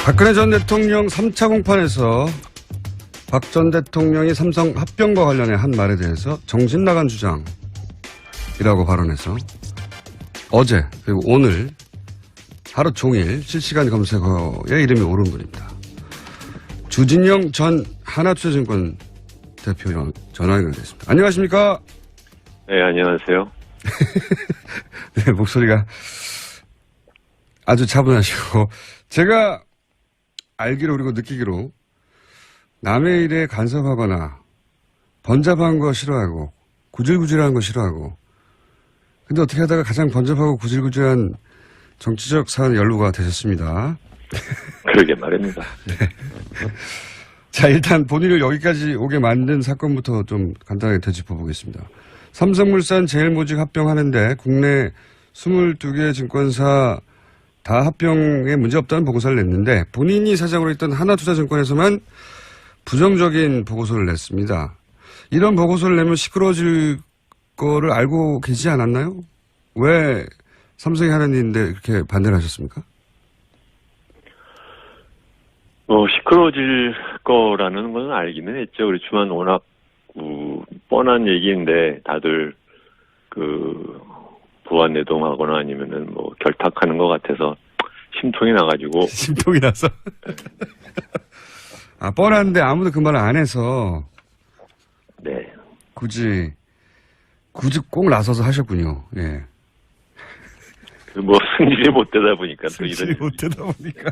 박근혜 전 대통령 3차 공판에서 박 전 대통령이 삼성 합병과 관련해 한 말에 대해서 정신 나간 주장이라고 발언해서 어제 그리고 오늘 하루 종일 실시간 검색어에 이름이 오른 분입니다. 주진영 전 하나투자증권 대표 전화 연결됐습니다. 안녕하십니까? 네, 안녕하세요. 네, 목소리가 아주 차분하시고 제가 알기로 그리고 느끼기로 남의 일에 간섭하거나 번잡한 거 싫어하고 구질구질한 거 싫어하고 근데 어떻게 하다가 가장 번잡하고 구질구질한 정치적 사안에 연루가 되셨습니다. 그러게 말입니다. 네. 자, 일단 본인을 여기까지 오게 만든 사건부터 좀 간단하게 되짚어 보겠습니다. 삼성물산 제일모직 합병하는데 국내 22개 증권사 다 합병에 문제없다는 보고서를 냈는데 본인이 사장으로 있던 하나투자증권에서만 부정적인 보고서를 냈습니다. 이런 보고서를 내면 시끄러워질 거를 알고 계시지 않았나요? 왜 삼성이 하는 일인데 그렇게 반대를 하셨습니까? 시끄러워질 거라는 건 알기는 했죠. 그렇지만 워낙 뻔한 얘기인데 다들 부안 내동하거나 아니면은 결탁하는 것 같아서 심통이 나가지고. 심통이 나서? 아, 뻔한데 아무도 그 말을 안 해서. 네. 굳이 꼭 나서서 하셨군요. 예. 승질이 못 되다 보니까. 승질이 못 되다 보니까.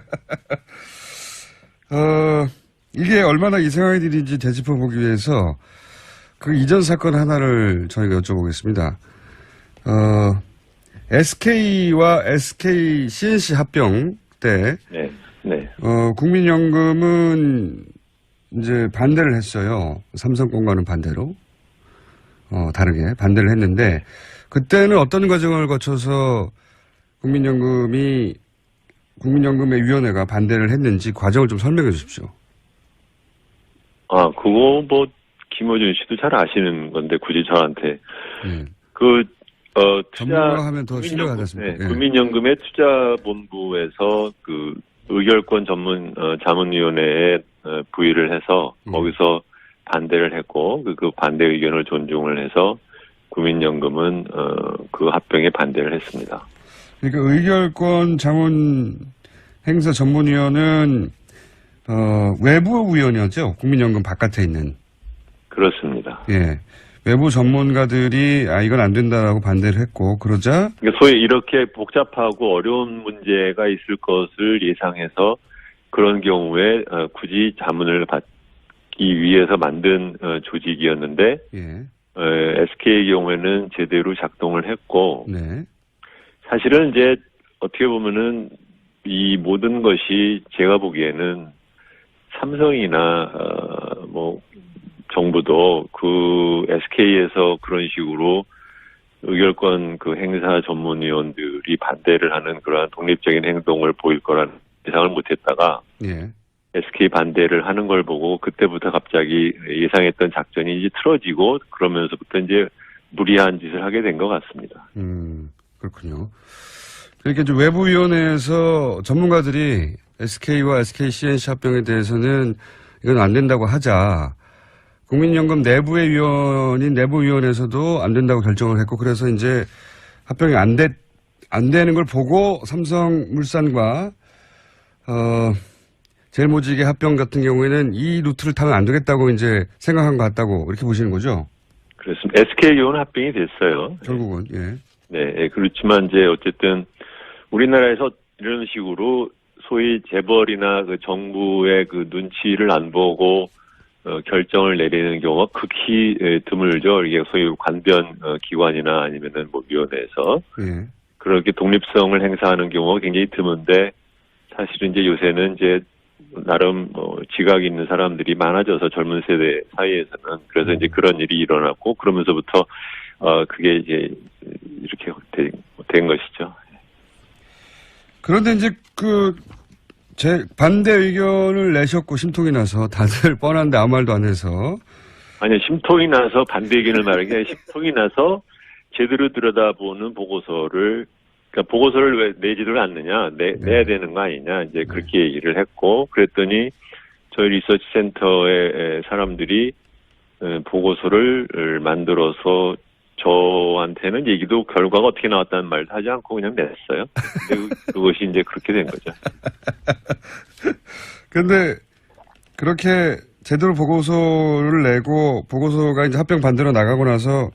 이게 얼마나 이상한 일인지 되짚어 보기 위해서 그 이전 사건 하나를 저희가 여쭤보겠습니다. SK와 SK CNC 합병 때. 네. 네. 국민연금은 이제 반대를 했어요. 삼성권과는 반대로. 다르게 반대를 했는데, 그때는 어떤 과정을 거쳐서 국민연금의 위원회가 반대를 했는지 과정을 좀 설명해 주십시오. 그거 김어준 씨도 잘 아시는 건데, 굳이 저한테. 전문가 하면 더 신뢰가 가겠습니다. 네, 국민연금의 투자본부에서 의결권 전문 자문위원회에 부의를 해서 거기서 반대를 했고 그 반대 의견을 존중을 해서 국민연금은 그 합병에 반대를 했습니다. 그러니까 의결권 자문 행사 전문위원은 외부 위원이었죠. 국민연금 바깥에 있는. 그렇습니다. 예. 외부 전문가들이 이건 안 된다라고 반대를 했고 그러자 그러니까 소위 이렇게 복잡하고 어려운 문제가 있을 것을 예상해서 그런 경우에 굳이 자문을 받기 위해서 만든 조직이었는데 예. SK의 경우에는 제대로 작동을 했고 네. 사실은 이제 어떻게 보면은 이 모든 것이 제가 보기에는 삼성이나 정부도 SK에서 그런 식으로 의결권 행사 전문위원들이 반대를 하는 그러한 독립적인 행동을 보일 거라는 예상을 못했다가 예. SK 반대를 하는 걸 보고 그때부터 갑자기 예상했던 작전이 이제 틀어지고 그러면서부터 이제 무리한 짓을 하게 된 것 같습니다. 그렇군요. 그러니까 이제 외부위원회에서 전문가들이 SK와 SK CNC 합병에 대해서는 이건 안 된다고 하자. 국민연금 내부의 위원인 내부위원회에서도 안 된다고 결정을 했고 그래서 이제 합병이 안 되는 걸 보고 삼성물산과 제일모직의 합병 같은 경우에는 이 루트를 타면 안 되겠다고 이제 생각한 것 같다고 이렇게 보시는 거죠? 그렇습니다. SK 경우는 합병이 됐어요. 결국은 예. 네, 그렇지만 이제 어쨌든 우리나라에서 이런 식으로 소위 재벌이나 정부의 눈치를 안 보고 결정을 내리는 경우가 극히 드물죠. 이게 소위 관변 기관이나 아니면은 위원회에서 예. 그렇게 독립성을 행사하는 경우가 굉장히 드문데 사실은 이제 요새는 이제 나름 지각이 있는 사람들이 많아져서 젊은 세대 사이에서는 그래서 이제 그런 일이 일어났고 그러면서부터 그게 이제 이렇게 된 것이죠. 그런데 이제 제 반대 의견을 내셨고 심통이 나서 다들 뻔한데 아무 말도 안 해서. 아니요, 심통이 나서 반대 의견을 말한 게 아니라 심통이 나서 제대로 들여다보는 보고서를 그러니까 보고서를 왜 내지를 않느냐, 내야 되는 거 아니냐, 이제 그렇게 얘기를 했고, 그랬더니 저희 리서치 센터의 사람들이 보고서를 만들어서 저한테는 얘기도 결과가 어떻게 나왔다는 말도 하지 않고 그냥 냈어요. 근데 그것이 이제 그렇게 된 거죠. 근데 그렇게 제대로 보고서를 내고 보고서가 이제 합병 반대로 나가고 나서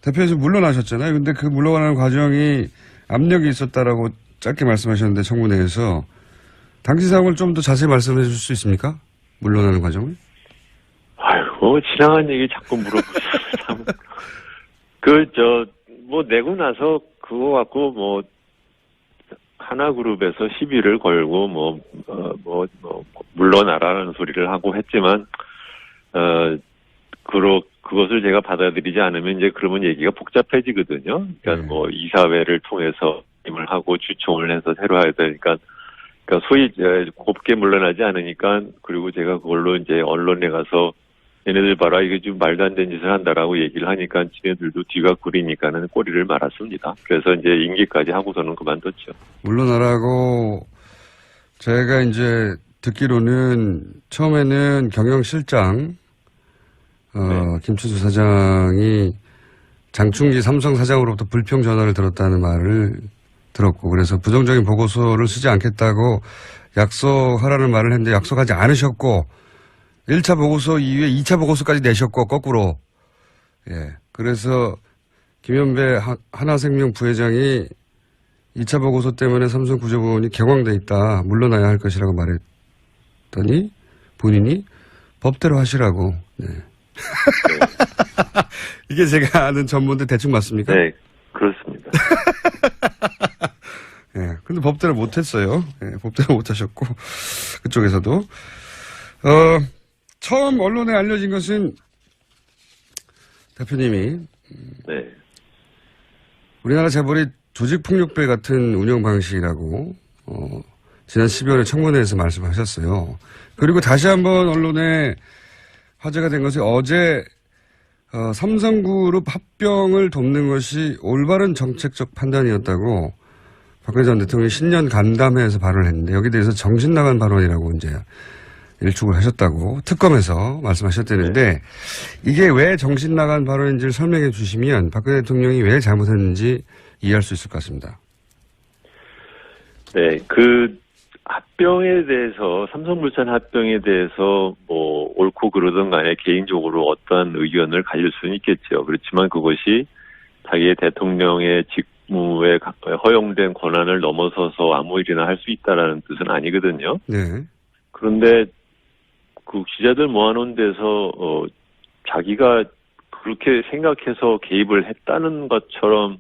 대표에서 물러나셨잖아요. 근데 그 물러나는 과정이 압력이 있었다라고 짧게 말씀하셨는데 청문회에서 당시 상황을 좀 더 자세히 말씀해 줄 수 있습니까? 물러나는 과정을? 아이고 지나간 얘기 자꾸 물어보시면 뭐 내고 나서 그거 갖고 뭐 하나그룹에서 시비를 걸고 물러나라는 소리를 하고 했지만 그것을 제가 받아들이지 않으면 이제 그러면 얘기가 복잡해지거든요. 그러니까 뭐 이사회를 통해서 임을 하고 주총을 해서 새로 해야 되니까 그러니까 소위 곱게 물러나지 않으니까 그리고 제가 그걸로 이제 언론에 가서 얘네들 봐라 이게 좀 말도 안 되는 짓을 한다라고 얘기를 하니까 지네들도 뒤가 구리니까는 꼬리를 말았습니다. 그래서 이제 임기까지 하고서는 그만뒀죠. 물러나라고 제가 이제 듣기로는 처음에는 경영실장 김춘수 사장이 장충기 삼성 사장으로부터 불평 전화를 들었다는 말을 들었고 그래서 부정적인 보고서를 쓰지 않겠다고 약속하라는 말을 했는데 약속하지 않으셨고 1차 보고서 이후에 2차 보고서까지 내셨고 거꾸로 그래서 김현배 하나생명 부회장이 2차 보고서 때문에 삼성 구조부원이 격앙돼 있다 물러나야 할 것이라고 말했더니 본인이 법대로 하시라고 이게 제가 아는 전문대 대충 맞습니까? 네 그렇습니다. 근데 법대로 못했어요. 법대로 못하셨고 그쪽에서도 처음 언론에 알려진 것은 대표님이 우리나라 재벌이 조직폭력배 같은 운영 방식이라고 지난 12월에 청문회에서 말씀하셨어요. 그리고 다시 한번 언론에 화제가 된 것이 어제 삼성그룹 합병을 돕는 것이 올바른 정책적 판단이었다고 박근혜 전 대통령이 신년 간담회에서 발언을 했는데 여기에 대해서 정신 나간 발언이라고 이제 일축을 하셨다고 특검에서 말씀하셨다는데 이게 왜 정신 나간 발언인지를 설명해 주시면 박근혜 대통령이 왜 잘못했는지 이해할 수 있을 것 같습니다. 네, 그 합병에 대해서 삼성물산 합병에 대해서 뭐 옳고 그러든 간에 개인적으로 어떠한 의견을 가질 수는 있겠죠. 그렇지만 그것이 자기의 대통령의 직무에 허용된 권한을 넘어서서 아무 일이나 할 수 있다라는 뜻은 아니거든요. 네. 그런데 그 기자들 모아놓은 데서 자기가 그렇게 생각해서 개입을 했다는 것처럼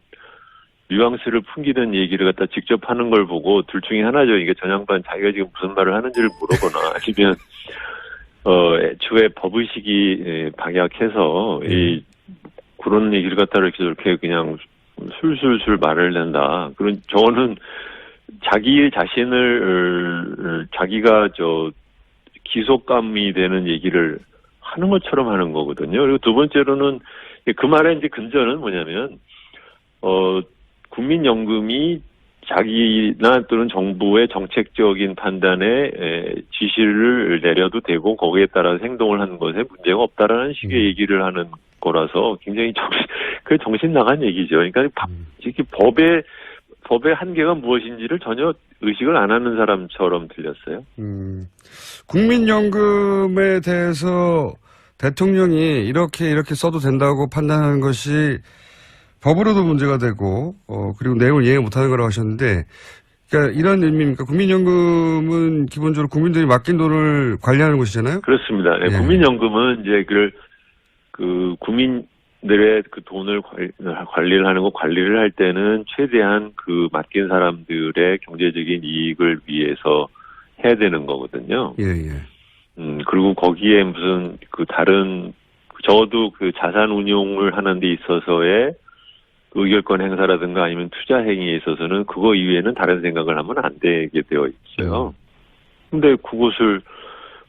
뉘앙스를 풍기는 얘기를 갖다 직접 하는 걸 보고 둘 중에 하나죠. 이게 전양반 자기가 지금 무슨 말을 하는지를 물어보나 아니면 애초에 법의식이 박약해서 그런 얘기를 갖다 이렇게 저렇게 그냥 술술술 말을 낸다. 그런 저는 자기 자신을 자기가 기속감이 되는 얘기를 하는 것처럼 하는 거거든요. 그리고 두 번째로는 그 말의 이제 근저는 뭐냐면 국민연금이 자기나 또는 정부의 정책적인 판단에 지시를 내려도 되고 거기에 따라 행동을 하는 것에 문제가 없다라는 식의 얘기를 하는 거라서 굉장히 정신 나간 얘기죠. 그러니까 이렇게 법의 한계가 무엇인지를 전혀 의식을 안 하는 사람처럼 들렸어요. 국민연금에 대해서 대통령이 이렇게 써도 된다고 판단하는 것이 법으로도 문제가 되고 그리고 내용을 이해 못하는 거라고 하셨는데 그러니까 이런 의미입니까? 국민연금은 기본적으로 국민들이 맡긴 돈을 관리하는 것이잖아요. 그렇습니다. 네, 국민연금은 이제 그 국민들의 그 돈을 관리를 하는 거 관리를 할 때는 최대한 그 맡긴 사람들의 경제적인 이익을 위해서 해야 되는 거거든요. 그리고 거기에 무슨 다른 저도 그 자산 운용을 하는 데 있어서의 의결권 행사라든가 아니면 투자 행위에 있어서는 그거 이외에는 다른 생각을 하면 안 되게 되어 있어요. 근데 그것을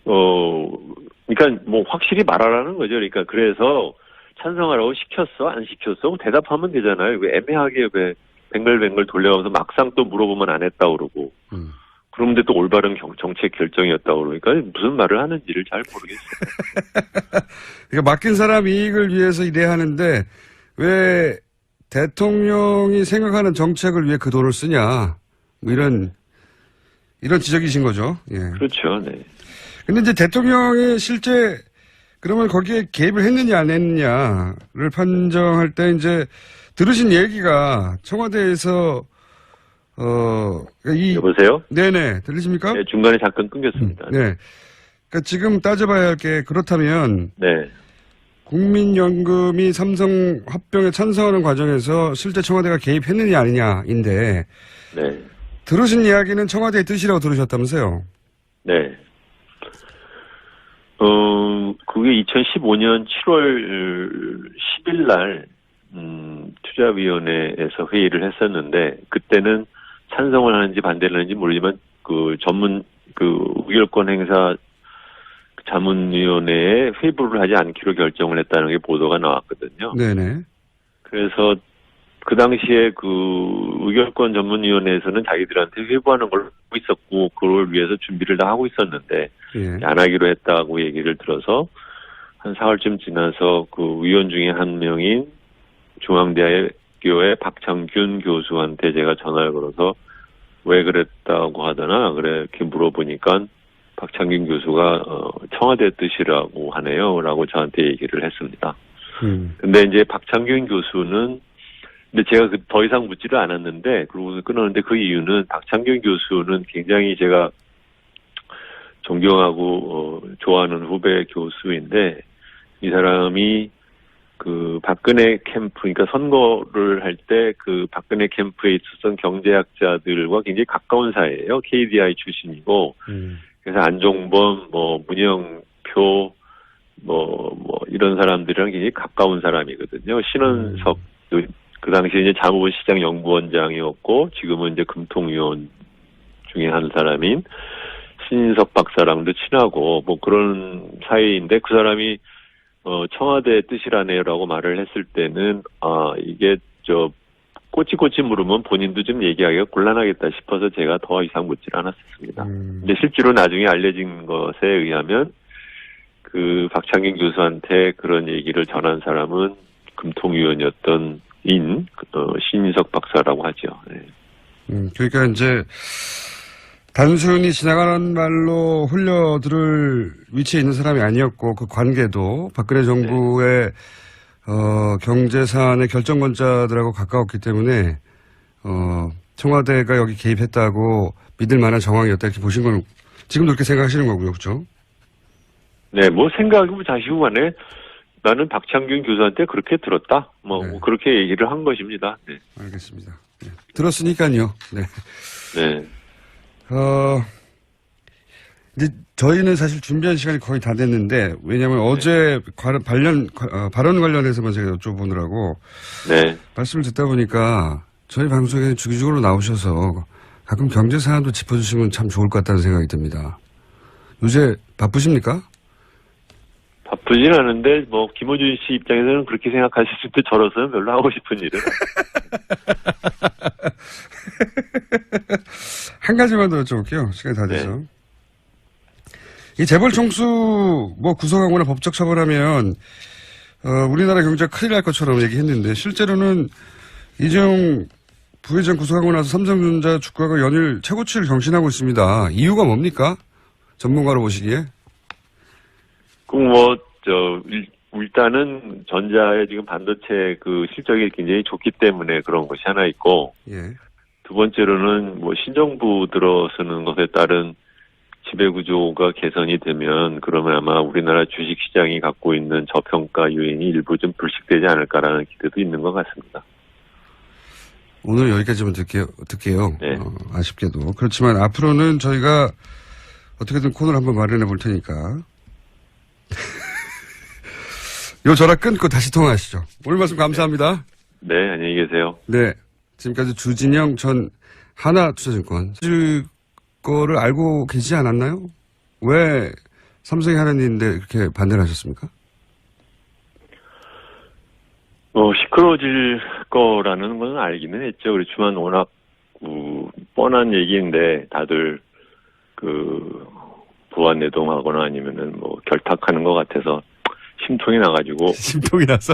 그러니까 뭐 확실히 말하라는 거죠. 그러니까 그래서 찬성하라고 시켰어 안 시켰어 대답하면 되잖아요. 왜 애매하게 왜 뱅글뱅글 돌려가면서 막상 또 물어보면 안 했다고 그러고 그런데 또 올바른 정책 결정이었다고 그러니까 무슨 말을 하는지를 잘 모르겠어요. 그러니까 맡긴 사람 이익을 위해서 일해야 하는데 왜 대통령이 생각하는 정책을 위해 그 돈을 쓰냐 뭐 이런 지적이신 거죠. 예. 그렇죠. 네. 근데 이제 대통령이 실제 그러면 거기에 개입을 했느냐 안 했느냐를 판정할 때 이제 들으신 얘기가 청와대에서 여보세요? 네네 들리십니까? 네, 중간에 잠깐 끊겼습니다. 네. 그러니까 지금 따져봐야 할 게 그렇다면 네. 국민연금이 삼성 합병에 찬성하는 과정에서 실제 청와대가 개입했느냐 아니냐인데 네. 들으신 이야기는 청와대의 뜻이라고 들으셨다면서요? 네. 그게 2015년 7월 10일 날, 투자위원회에서 회의를 했었는데, 그때는 찬성을 하는지 반대를 하는지 모르지만, 의결권 행사 자문위원회에 회부를 하지 않기로 결정을 했다는 게 보도가 나왔거든요. 네네. 그래서 그 당시에 의결권 전문위원회에서는 자기들한테 회부하는 걸 하고 있었고, 그걸 위해서 준비를 다 하고 있었는데, 예. 안 하기로 했다고 얘기를 들어서, 한 4월쯤 지나서 위원 중에 한 명인 중앙대학교의 박창균 교수한테 제가 전화를 걸어서 왜 그랬다고 하더나, 이렇게 물어보니까 박창균 교수가, 청와대 뜻이라고 하네요. 라고 저한테 얘기를 했습니다. 근데 이제 박창균 교수는 근데 제가 더 이상 묻지를 않았는데, 그러고 끊었는데 그 이유는 박창균 교수는 굉장히 제가 존경하고, 좋아하는 후배 교수인데, 이 사람이 박근혜 캠프, 그러니까 선거를 할 때 박근혜 캠프에 있었던 경제학자들과 굉장히 가까운 사이예요. KDI 출신이고, 그래서 안종범, 문영표, 이런 사람들이랑 굉장히 가까운 사람이거든요. 신원석, 그 당시에 이제 자무부시장 연구원장이었고, 지금은 이제 금통위원 중에 한 사람인 신인석 박사랑도 친하고, 그런 사이인데, 그 사람이, 청와대 뜻이라네요라고 말을 했을 때는, 이게 꼬치꼬치 물으면 본인도 좀 얘기하기가 곤란하겠다 싶어서 제가 더 이상 묻질 않았었습니다. 근데 실제로 나중에 알려진 것에 의하면, 박창균 교수한테 그런 얘기를 전한 사람은 금통위원이었던 신인석 박사라고 하죠. 네. 그러니까 이제 단순히 지나가는 말로 흘려들을 위치에 있는 사람이 아니었고 그 관계도 박근혜 정부의 경제 사안의 결정권자들하고 가까웠기 때문에 청와대가 여기 개입했다고 믿을 만한 정황이었다 이렇게 보신 건 지금도 그렇게 생각하시는 거고요, 그렇죠? 네, 생각이고 자시고 간에 나는 박창균 교수한테 그렇게 들었다. 네. 그렇게 얘기를 한 것입니다. 네. 알겠습니다. 네. 들었으니까요. 네. 네. 이제 저희는 사실 준비한 시간이 거의 다 됐는데, 왜냐면 어제 발언 관련해서만 제가 여쭤보느라고. 네. 말씀을 듣다 보니까 저희 방송에 주기적으로 나오셔서 가끔 경제 사안도 짚어주시면 참 좋을 것 같다는 생각이 듭니다. 요새 바쁘십니까? 바쁘진 않은데, 김호준 씨 입장에서는 그렇게 생각하실 때 저로서는 별로 하고 싶은 일은. 한 가지만 더 여쭤볼게요. 시간이 다 돼서. 네. 이 재벌 총수 구속하거나 법적 처벌하면, 우리나라 경제가 큰일 날 것처럼 얘기했는데, 실제로는 이재용 부회장 구속하고 나서 삼성전자 주가가 연일 최고치를 경신하고 있습니다. 이유가 뭡니까? 전문가로 보시기에? 일단은 전자의 지금 반도체 실적이 굉장히 좋기 때문에 그런 것이 하나 있고, 예. 두 번째로는 신정부 들어서는 것에 따른 지배구조가 개선이 되면 그러면 아마 우리나라 주식시장이 갖고 있는 저평가 요인이 일부 좀 불식되지 않을까라는 기대도 있는 것 같습니다. 오늘 여기까지만 듣게요. 네. 아쉽게도. 그렇지만 앞으로는 저희가 어떻게든 코너를 한번 마련해 볼 테니까. 요 전화 끊고 다시 통화하시죠. 오늘 말씀 감사합니다. 네, 안녕히 계세요. 네. 지금까지 주진영 전 하나투자증권 거를 알고 계시지 않았나요? 왜 삼성이 하는 일인데 그렇게 반대를 하셨습니까? 시끄러워질 거라는 건 알기는 했죠. 그렇지만 워낙 뻔한 얘기인데 다들 부안내동하거나 아니면은 결탁하는 것 같아서 심통이 나가지고. 심통이 나서.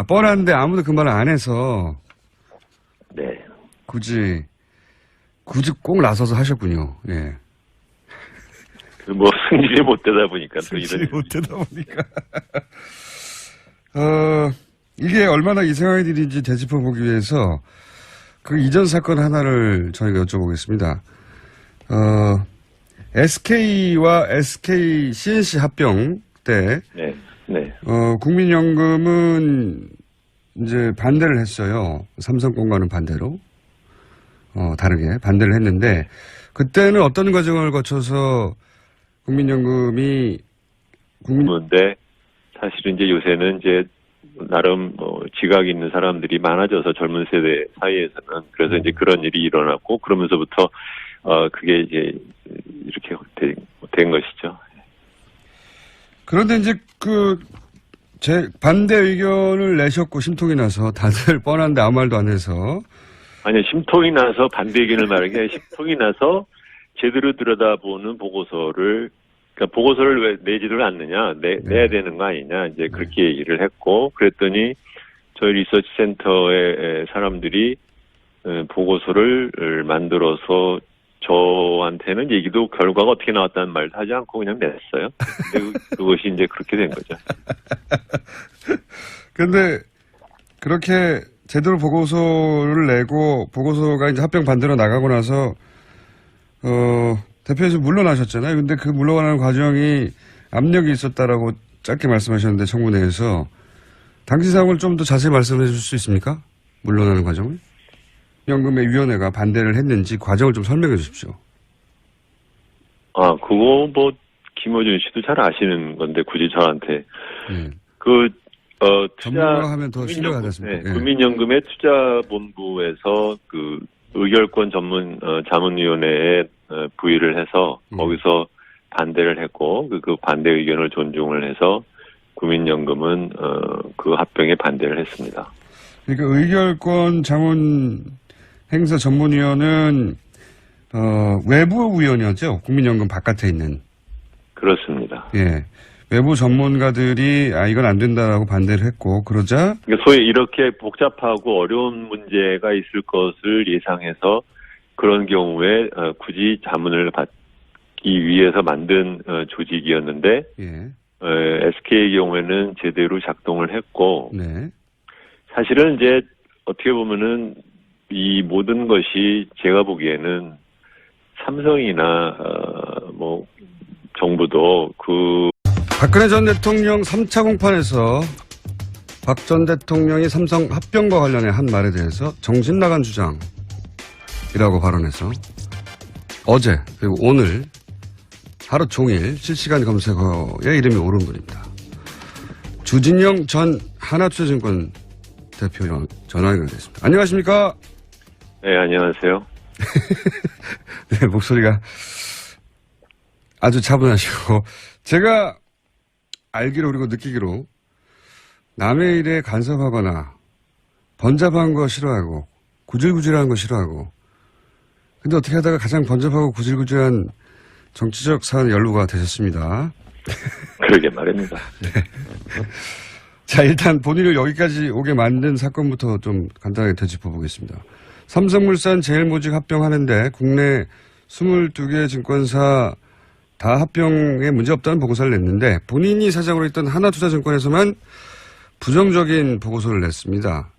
뻔한데 아무도 그 말을 안 해서. 네. 굳이 꼭 나서서 하셨군요. 예. 승질이 못 되다 보니까 또 승질이 못 되다 보니까. 이게 얼마나 이상한 일인지 되짚어보기 위해서 그 이전 사건 하나를 저희가 여쭤보겠습니다. SK와 SK CNC 합병 때. 네. 네. 국민연금은 이제 반대를 했어요. 삼성권과는 반대로. 다르게 반대를 했는데, 그때는 어떤 과정을 거쳐서 국민연금이 근데 사실은 이제 요새는 이제 나름 지각 있는 사람들이 많아져서 젊은 세대 사이에서는 그래서 이제 그런 일이 일어났고 그러면서부터 그게 이제 이렇게 된 것이죠. 그런데 이제 제 반대 의견을 내셨고 심통이 나서 다들 뻔한데 아무 말도 안 해서. 아니요, 심통이 나서 반대 의견을 말하는 게 아니라 심통이 나서 제대로 들여다보는 보고서를 왜 내지를 않느냐, 내야 되는 거 아니냐, 이제 그렇게 얘기를 했고, 그랬더니 저희 리서치 센터의 사람들이 보고서를 만들어서 저한테는 얘기도 결과가 어떻게 나왔다는 말도 하지 않고 그냥 냈어요. 근데 그것이 이제 그렇게 된 거죠. 근데 그렇게 제대로 보고서를 내고 보고서가 이제 합병 반대로 나가고 나서 대표에서 물러나셨잖아요. 근데 그 물러가는 과정이 압력이 있었다라고 짧게 말씀하셨는데 청문회에서 당시 상황을 좀 더 자세히 말씀해 주실 수 있습니까? 물러나는 과정을? 연금의 위원회가 반대를 했는지 과정을 좀 설명해 주십시오. 그거 김어준 씨도 잘 아시는 건데 굳이 저한테 전문가하면 더 신뢰가 됐습니다. 네, 국민연금의 투자본부에서 의결권 전문 자문위원회에 부의를 해서 거기서 반대를 했고 그 반대 의견을 존중을 해서 국민연금은 그 합병에 반대를 했습니다. 그러니까 의결권 자문 행사 전문위원은 외부 위원이었죠. 국민연금 바깥에 있는. 그렇습니다. 예. 외부 전문가들이 이건 안 된다라고 반대를 했고 그러자 그러니까 소위 이렇게 복잡하고 어려운 문제가 있을 것을 예상해서 그런 경우에 굳이 자문을 받기 위해서 만든 조직이었는데 SK의 경우에는 제대로 작동을 했고 사실은 이제 어떻게 보면은 이 모든 것이 제가 보기에는 삼성이나 정부도 박근혜 전 대통령 3차 공판에서 박 전 대통령이 삼성 합병과 관련해 한 말에 대해서 정신 나간 주장이라고 발언해서 어제 그리고 오늘 하루 종일 실시간 검색어에 이름이 오른 분입니다. 주진영 전 하나투자증권 대표 전화 연결됐습니다. 안녕하십니까? 네, 안녕하세요. 네, 목소리가 아주 차분하시고 제가 알기로 그리고 느끼기로 남의 일에 간섭하거나 번잡한 거 싫어하고 구질구질한 거 싫어하고 근데 어떻게 하다가 가장 번잡하고 구질구질한 정치적 사안에 연루가 되셨습니다. 그러게 말입니다. 네. 자, 일단 본인을 여기까지 오게 만든 사건부터 좀 간단하게 되짚어보겠습니다. 삼성물산 제일모직 합병하는데 국내 22개 증권사 다 합병에 문제없다는 보고서를 냈는데 본인이 사장으로 있던 하나투자증권에서만 부정적인 보고서를 냈습니다.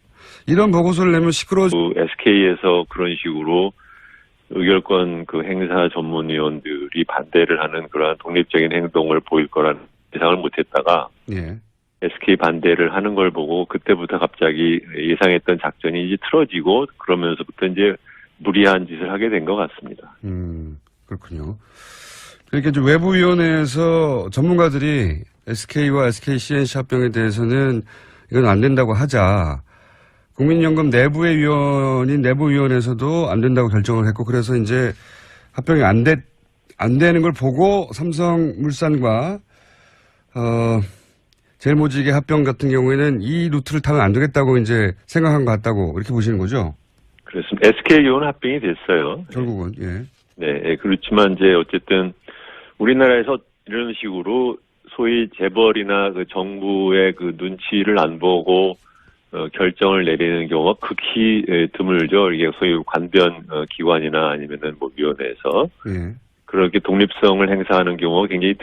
이런 보고서를 내면 SK에서 그런 식으로 의결권 행사 전문위원들이 반대를 하는 그러한 독립적인 행동을 보일 거라는 예상을 못했다가 SK 반대를 하는 걸 보고 그때부터 갑자기 예상했던 작전이 이제 틀어지고 그러면서부터 이제 무리한 짓을 하게 된 것 같습니다. 그렇군요. 그러니까 이제 외부위원회에서 전문가들이 SK와 SK CNC 합병에 대해서는 이건 안 된다고 하자. 국민연금 내부의 위원인 내부위원회에서도 안 된다고 결정을 했고 그래서 이제 합병이 안 되는 걸 보고 삼성물산과 제일모직의 합병 같은 경우에는 이 루트를 타면 안 되겠다고 이제 생각한 것 같다고 이렇게 보시는 거죠? 그렇습니다. SKU는 합병이 됐어요. 결국은, 예. 네, 그렇지만 이제 어쨌든 우리나라에서 이런 식으로 소위 재벌이나 그 정부의 그 눈치를 안 보고 결정을 내리는 경우가 극히 드물죠. 이게 소위 관변 기관이나 아니면은 뭐 위원회에서 예. 그렇게 독립성을 행사하는 경우가 굉장히